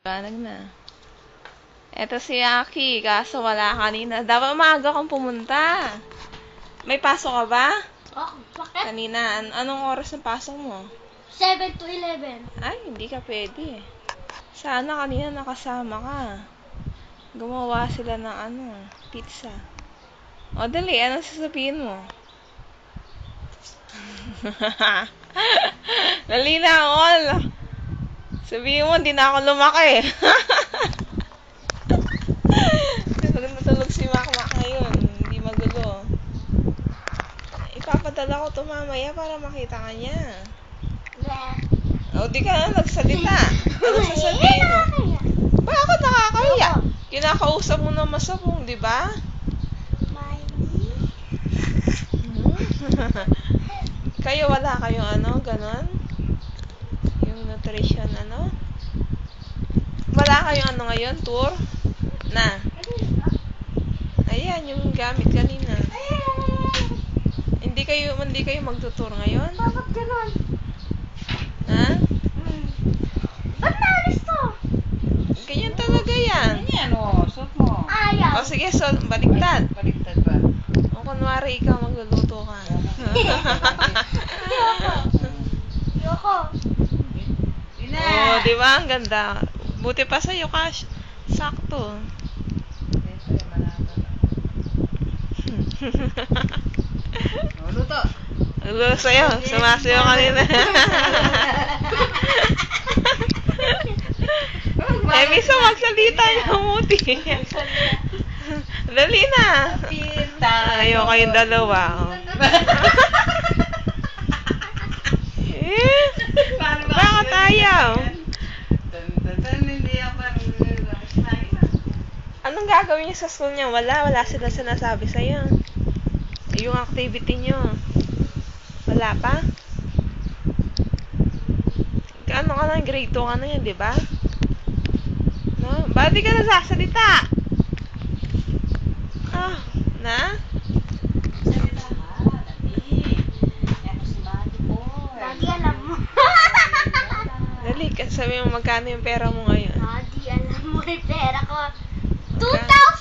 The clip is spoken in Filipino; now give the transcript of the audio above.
Banag na. Eto si Aki, kaso wala kanina. Dapat maaga kang pumunta. May pasok ka ba? Bakit? Kanina, anong oras ng pasok mo? 7 to 11. Ay, hindi ka pwede. Sana kanina nakasama ka. Gumawa sila ng pizza. O dali, anong sasabihin mo? Dali na, all. Sabihin mo, hindi na ako lumaki. Tulog na tulog si Makmak ngayon. Hindi magulo. Ipapadala ko to mamaya para makita ka niya. O, di ka na nagsalita. Ano sasabihin mo? Bakit nakakaya? Kinakausap mo na masabong, di ba? Kayo wala kayong ganon? Yung nutrition, Wala kayong ngayon, tour? Na. Ayan, yung gamit kanina. Hindi kayo magtutour ngayon? Bakit ganon? Ha? Ba't naalis to? Ganyan talaga yan. Ganyan, suot mo. Ayaw. O sige, so, baliktad. Baliktad ba? O kunwari ikaw magluluto ka. Yoko. Yun na. Oh, di ba? Ang ganda. Buti pa sa'yo, Cash. Sakto. Siyempre, malata na. Luto. Luto sa'yo. Sumasayo kanina. Misa magsalita niya muti. Dali na. Ayaw kayong dalawa. Bakit ayaw? Hindi ako Anong gagawin niyo sa school niya? Wala sila sinasabi sa'yo. Yung activity niyo. Wala pa? Ano ka na? Grade 2 ka na yan, di ba? No? Ba't di ka nasasalita? Na? Daddy, alam mo. Dali, sabi mo magkano yung pera mo ngayon? Daddy, alam mo yung pera ko. 2,000!